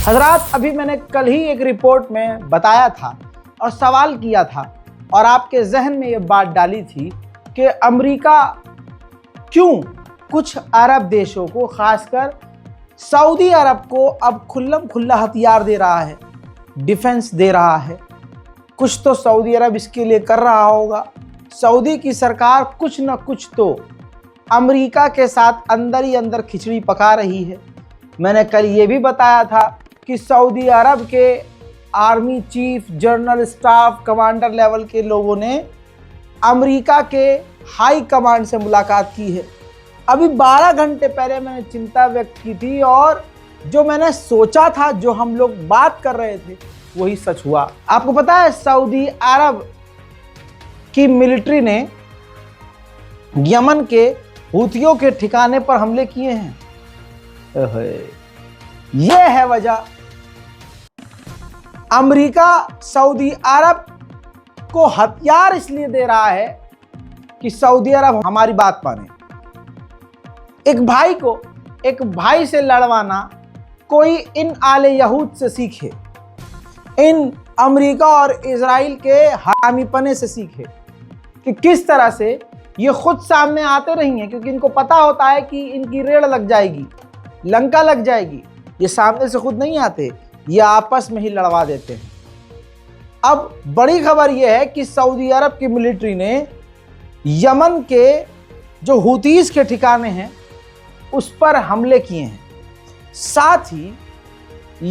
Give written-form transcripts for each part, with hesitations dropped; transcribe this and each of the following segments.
हजरात, अभी मैंने कल ही एक रिपोर्ट में बताया था और सवाल किया था और आपके जहन में ये बात डाली थी कि अमेरिका क्यों कुछ अरब देशों को, खासकर सऊदी अरब को अब खुल्लम खुल्ला हथियार दे रहा है, डिफेंस दे रहा है। कुछ तो सऊदी अरब इसके लिए कर रहा होगा। सऊदी की सरकार कुछ न कुछ तो अमेरिका के साथ अंदर ही अंदर खिचड़ी पका रही है। मैंने कल ये भी बताया था कि सऊदी अरब के army chief, general staff, commander level के लोगों ने अमेरिका के हाई कमांड से मुलाकात की है। अभी 12 घंटे पहले मैंने चिंता व्यक्त की थी और जो मैंने सोचा था, जो हम लोग बात कर रहे थे, वही सच हुआ। आपको पता है, सऊदी अरब की मिलिट्री ने यमन के हूथियों के ठिकाने पर हमले किए हैं। यह है वजह। अमेरिका सऊदी अरब को हथियार इसलिए दे रहा है कि सऊदी अरब हमारी बात माने। एक भाई को एक भाई से लड़वाना कोई इन आले यहूद से सीखे, इन अमेरिका और इजराइल के हरामीपने से सीखे कि किस तरह से ये खुद सामने आते रही हैं, क्योंकि इनको पता होता है कि इनकी रेड़ लग जाएगी, लंका लग जाएगी। ये सामने से खुद नहीं आते, ये आपस में ही लड़वा देते हैं। अब बड़ी खबर यह है कि सऊदी अरब की मिलिट्री ने यमन के जो हूतीस के ठिकाने हैं उस पर हमले किए हैं। साथ ही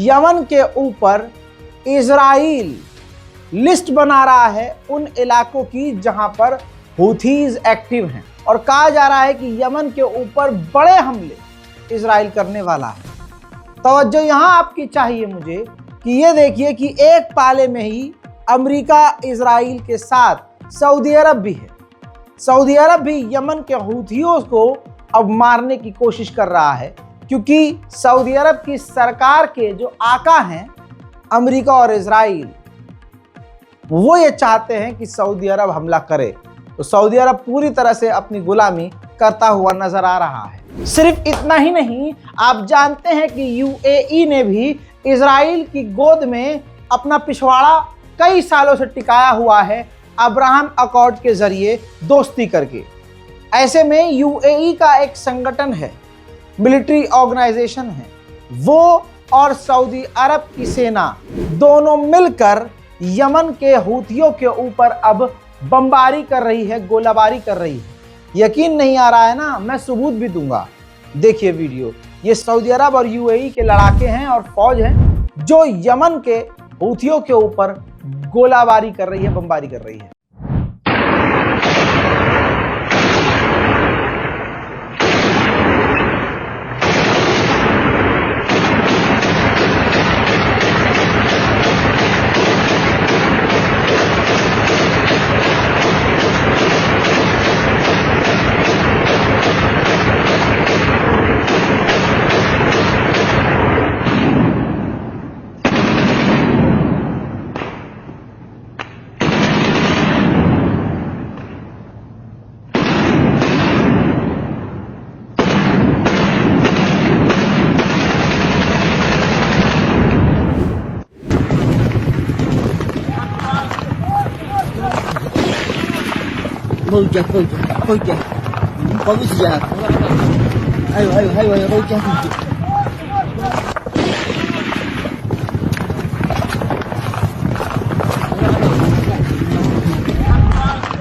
यमन के ऊपर इजराइल लिस्ट बना रहा है उन इलाकों की जहां पर हूथीज एक्टिव हैं, और कहा जा रहा है कि यमन के ऊपर बड़े हमले इजराइल करने वाला है। तवज्जो यहां आपकी चाहिए मुझे कि ये देखिए कि एक पाले में ही अमेरिका इजराइल के साथ सऊदी अरब भी है। सऊदी अरब भी यमन के हूथियों को अब मारने की कोशिश कर रहा है, क्योंकि सऊदी अरब की सरकार के जो आका हैं अमेरिका और इजराइल, वो ये चाहते हैं कि सऊदी अरब हमला करे। तो सऊदी अरब पूरी तरह से अपनी गुलामी करता हुआ नजर आ रहा है। सिर्फ इतना ही नहीं, आप जानते हैं कि यूएई ने भी इजराइल की गोद में अपना पिछवाड़ा कई सालों से टिकाया हुआ है, अब्राहम अकॉर्ड के जरिए दोस्ती करके। ऐसे में यूएई का एक संगठन है, मिलिट्री ऑर्गेनाइजेशन है, वो और सऊदी अरब की सेना दोनों मिलकर यमन के हूथियों के ऊपर अब बमबारी कर रही है, गोलाबारी कर रही है। यकीन नहीं आ रहा है ना? मैं सबूत भी दूंगा, देखिए वीडियो। ये सऊदी अरब और यूएई के लड़ाके हैं और फौज हैं जो यमन के हूथियों के ऊपर गोलाबारी कर रही है, बमबारी कर रही है। Fauja. Fauja. Ayo, Fauja.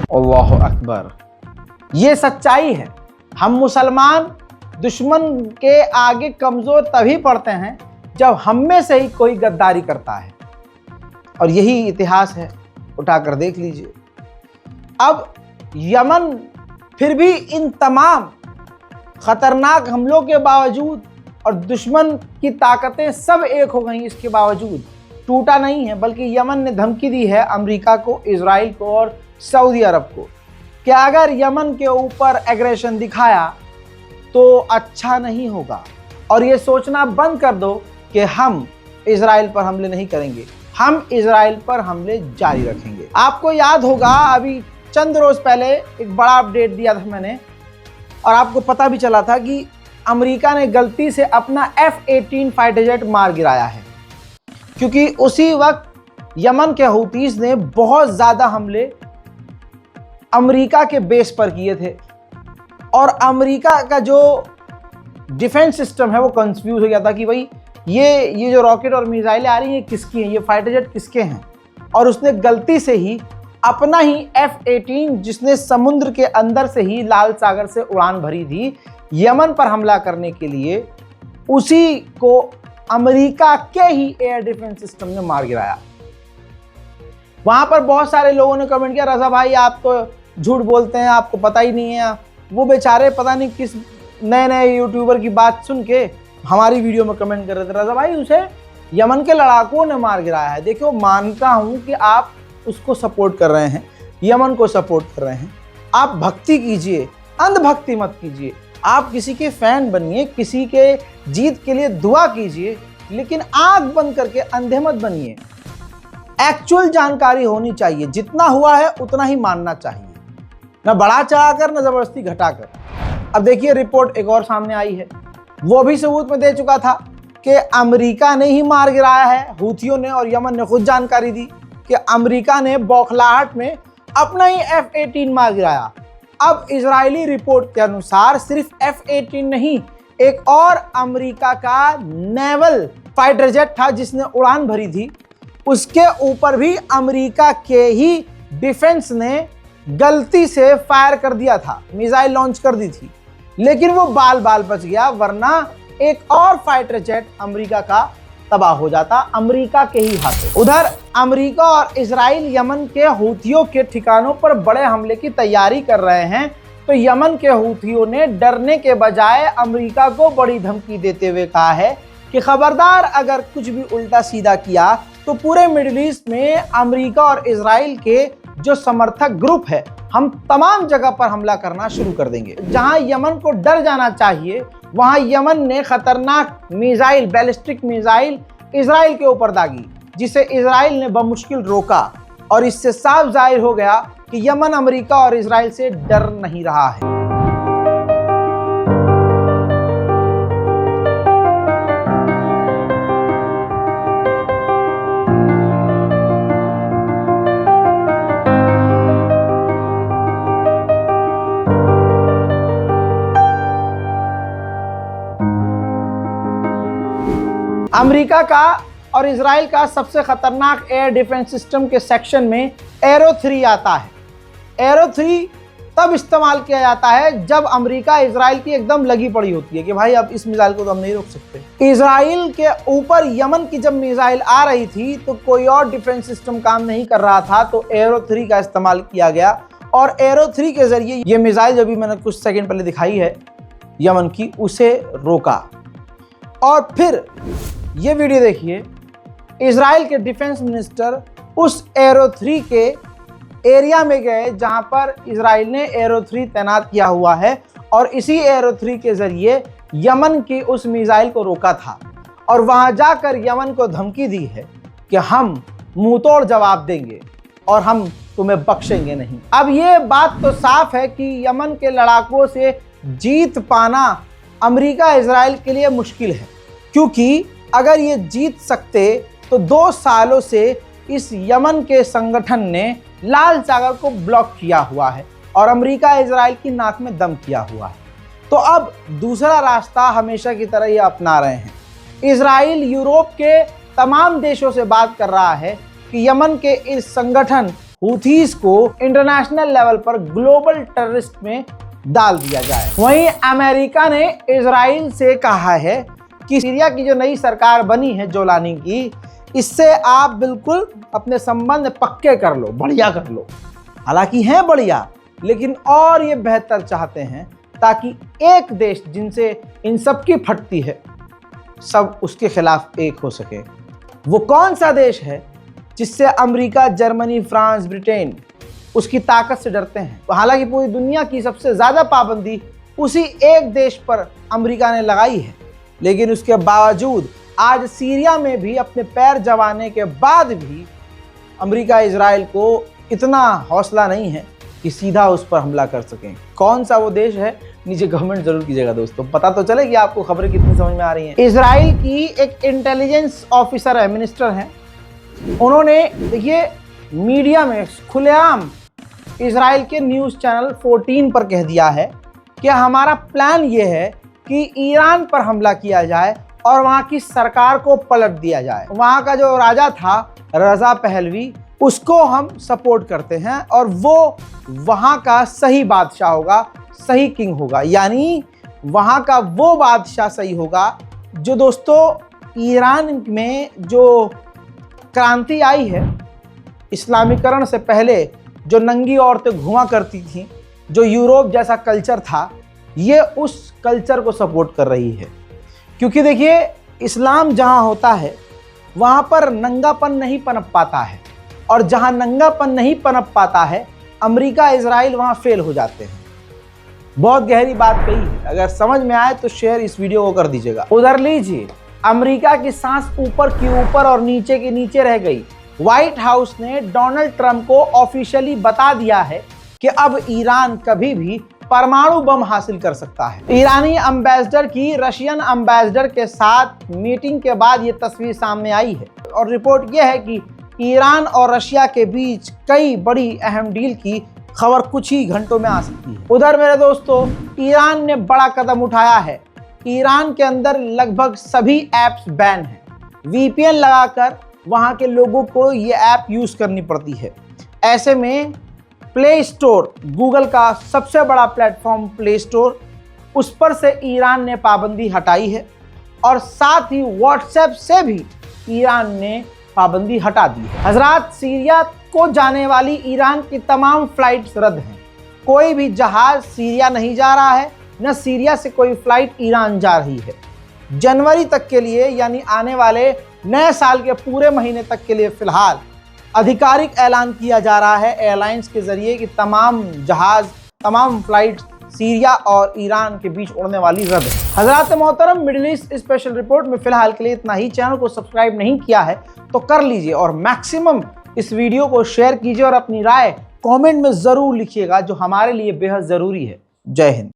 अल्लाहु अकबर। ये सच्चाई है। हम मुसलमान दुश्मन के आगे कमजोर तभी पड़ते हैं जब हम में से ही कोई गद्दारी करता है, और यही इतिहास है, उठाकर देख लीजिए। अब यमन फिर भी इन तमाम खतरनाक हमलों के बावजूद और दुश्मन की ताकतें सब एक हो गई, इसके बावजूद टूटा नहीं है, बल्कि यमन ने धमकी दी है अमेरिका को, इजराइल को और सऊदी अरब को कि अगर यमन के ऊपर एग्रेशन दिखाया तो अच्छा नहीं होगा, और ये सोचना बंद कर दो कि हम इजराइल पर हमले नहीं करेंगे, हम इजराइल पर हमले जारी रखेंगे। आपको याद होगा, अभी चंद रोज पहले एक बड़ा अपडेट दिया था मैंने, और आपको पता भी चला था कि अमेरिका ने गलती से अपना F-18 फाइटर जेट मार गिराया है। क्योंकि उसी वक्त यमन के हूतीस ने बहुत ज़्यादा हमले अमेरिका के बेस पर किए थे और अमेरिका का जो डिफेंस सिस्टम है वो कंफ्यूज हो गया था कि भाई ये जो रॉकेट और मिसाइलें आ रही हैं किसकी हैं, ये फाइटर जेट किसके हैं। और उसने गलती से ही अपना ही F-18 जिसने समुद्र के अंदर से ही लाल सागर से उड़ान भरी थी यमन पर हमला करने के लिए, उसी को अमेरिका के ही एयर डिफेंस सिस्टम ने मार गिराया। वहां पर बहुत सारे लोगों ने कमेंट किया, रजा भाई आप तो झूठ बोलते हैं, आपको पता ही नहीं है। वो बेचारे पता नहीं किस नए नए यूट्यूबर की बात सुन के हमारी वीडियो में कमेंट कर रहे थे, रजा भाई उसे यमन के लड़ाकों ने मार गिराया है। देखियो, मानता हूं कि आप उसको सपोर्ट कर रहे हैं, यमन को सपोर्ट कर रहे हैं। आप भक्ति कीजिए, अंधभक्ति मत कीजिए। आप किसी के फैन बनिए, किसी के जीत के लिए दुआ कीजिए, लेकिन आंख बंद करके अंधे मत बनिए। एक्चुअल जानकारी होनी चाहिए, जितना हुआ है उतना ही मानना चाहिए, न बढ़ा चढ़ाकर न जबरदस्ती घटाकर। अब देखिए, रिपोर्ट एक और सामने आई है, वो भी सबूत में दे चुका था कि अमेरिका ने ही मार गिराया है हूथियों ने, और यमन ने खुद जानकारी दी कि अमेरिका ने बौखलाहट में अपना ही F-18 मार गिराया। अब इजरायली रिपोर्ट के अनुसार सिर्फ F-18 नहीं, एक और अमेरिका का नेवल फाइटर जेट था जिसने उड़ान भरी थी, उसके ऊपर भी अमेरिका के ही डिफेंस ने गलती से फायर कर दिया था, मिसाइल लॉन्च कर दी थी, लेकिन वो बाल बाल बच गया, वरना एक और फाइटर जेट अमेरिका का तबाह हो जाता, अमेरिका के ही हाथों। उधर अमेरिका और इजराइल यमन के हूथियों के ठिकानों पर बड़े हमले की तैयारी कर रहे हैं, तो यमन के हूथियों ने डरने के बजाय अमेरिका को बड़ी धमकी देते हुए कहा है कि खबरदार अगर कुछ भी उल्टा सीधा किया तो पूरे मिडिल ईस्ट में अमेरिका और इजराइल के जो समर्थक ग्रुप है, हम तमाम जगह पर हमला करना शुरू कर देंगे। जहां यमन को डर जाना चाहिए, वहां यमन ने खतरनाक मिसाइल, बैलिस्टिक मिसाइल इजराइल के ऊपर दागी, जिसे इजराइल ने बमुश्किल रोका। और इससे साफ जाहिर हो गया कि यमन अमेरिका और इजराइल से डर नहीं रहा है। अमेरिका का और इजराइल का सबसे खतरनाक एयर डिफेंस सिस्टम के सेक्शन में एरो 3 आता है। एरो 3 तब इस्तेमाल किया जाता है जब अमेरिका इजराइल की एकदम लगी पड़ी होती है कि भाई अब इस मिसाइल को तो हम नहीं रोक सकते। इजराइल के ऊपर यमन की जब मिसाइल आ रही थी तो कोई और डिफेंस सिस्टम काम नहीं कर रहा था, तो एरो 3 का इस्तेमाल किया गया और एरो 3 के जरिए ये मिसाइल जो भी मैंने कुछ सेकेंड पहले दिखाई है यमन की, उसे रोका। और फिर ये वीडियो देखिए, इजराइल के डिफेंस मिनिस्टर उस एरो 3 के एरिया में गए जहां पर इजराइल ने एरो 3 तैनात किया हुआ है, और इसी एरो 3 के जरिए यमन की उस मिसाइल को रोका था। और वहां जाकर यमन को धमकी दी है कि हम मुंहतोड़ जवाब देंगे और हम तुम्हें बख्शेंगे नहीं। अब ये बात तो साफ है कि यमन के लड़ाकों से जीत पाना अमेरिका इजराइल के लिए मुश्किल है, क्योंकि अगर ये जीत सकते तो 2 सालों से इस यमन के संगठन ने लाल सागर को ब्लॉक किया हुआ है और अमेरिका इजराइल की नाक में दम किया हुआ है। तो अब दूसरा रास्ता हमेशा की तरह ये अपना रहे हैं। इजराइल यूरोप के तमाम देशों से बात कर रहा है कि यमन के इस संगठन हूथीस को इंटरनेशनल लेवल पर ग्लोबल टेररिस्ट में डाल दिया जाए। वहीं अमेरिका ने इजराइल से कहा है कि सीरिया की जो नई सरकार बनी है जोलानी की, इससे आप बिल्कुल अपने संबंध पक्के कर लो, बढ़िया कर लो। हालांकि हैं बढ़िया, लेकिन और ये बेहतर चाहते हैं ताकि एक देश जिनसे इन सब की फटती है, सब उसके खिलाफ एक हो सके। वो कौन सा देश है जिससे अमेरिका, जर्मनी, फ्रांस, ब्रिटेन उसकी ताकत से डरते हैं? हालांकि पूरी दुनिया की सबसे ज़्यादा पाबंदी उसी एक देश पर अमेरिका ने लगाई है, लेकिन उसके बावजूद आज सीरिया में भी अपने पैर जमाने के बाद भी अमेरिका इजराइल को इतना हौसला नहीं है कि सीधा उस पर हमला कर सकें। कौन सा वो देश है, नीचे कमेंट जरूर कीजिएगा दोस्तों, पता तो चले कि आपको खबरें कितनी समझ में आ रही हैं। इजराइल की एक इंटेलिजेंस ऑफिसर है, मिनिस्टर हैं, उन्होंने देखिए मीडिया में खुलेआम इजराइल के न्यूज़ चैनल 14 पर कह दिया है कि हमारा प्लान ये है कि ईरान पर हमला किया जाए और वहाँ की सरकार को पलट दिया जाए। वहाँ का जो राजा था रजा पहलवी, उसको हम सपोर्ट करते हैं और वो वहाँ का सही बादशाह होगा, सही किंग होगा, यानी वहाँ का वो बादशाह सही होगा जो दोस्तों ईरान में जो क्रांति आई है इस्लामीकरण से पहले, जो नंगी औरतें घुमा करती थीं, जो यूरोप जैसा कल्चर था, ये उस कल्चर को सपोर्ट कर रही है। क्योंकि देखिए इस्लाम जहाँ होता है वहाँ पर नंगापन नहीं पनप पाता है, और जहाँ नंगापन नहीं पनप पाता है अमेरिका इजराइल वहाँ फेल हो जाते हैं। बहुत गहरी बात कही है, अगर समझ में आए तो शेयर इस वीडियो को कर दीजिएगा। उधर लीजिए, अमेरिका की सांस ऊपर की ऊपर और नीचे की नीचे रह गई। व्हाइट हाउस ने डोनाल्ड ट्रंप को ऑफिशियली बता दिया है कि अब ईरान कभी भी परमाणु बम हासिल कर सकता है। ईरानी एम्बेसडर की रशियन एम्बेसडर के साथ मीटिंग के बाद ये तस्वीर सामने आई है और रिपोर्ट यह है कि ईरान और रशिया के बीच कई बड़ी अहम डील की खबर कुछ ही घंटों में आ सकती है। उधर मेरे दोस्तों, ईरान ने बड़ा कदम उठाया है। ईरान के अंदर लगभग सभी ऐप्स बैन हैं। वीपीएन लगाकर वहाँ के लोगों को ये ऐप यूज़ करनी पड़ती है। ऐसे में प्ले स्टोर, गूगल का सबसे बड़ा प्लेटफॉर्म प्ले स्टोर, उस पर से ईरान ने पाबंदी हटाई है और साथ ही व्हाट्सएप से भी ईरान ने पाबंदी हटा दी है। हजरात, सीरिया को जाने वाली ईरान की तमाम फ्लाइट्स रद्द हैं। कोई भी जहाज सीरिया नहीं जा रहा है, न सीरिया से कोई फ्लाइट ईरान जा रही है। जनवरी तक के लिए, यानी आने वाले नए साल के पूरे महीने तक के लिए फिलहाल आधिकारिक ऐलान किया जा रहा है एयरलाइंस के जरिए कि तमाम जहाज, तमाम फ्लाइट सीरिया और ईरान के बीच उड़ने वाली रद्द है। हजरात मोहतरम, मिडिल ईस्ट स्पेशल रिपोर्ट में फिलहाल के लिए इतना ही। चैनल को सब्सक्राइब नहीं किया है तो कर लीजिए और मैक्सिमम इस वीडियो को शेयर कीजिए और अपनी राय कमेंट में ज़रूर लिखिएगा, जो हमारे लिए बेहद ज़रूरी है। जय हिंद।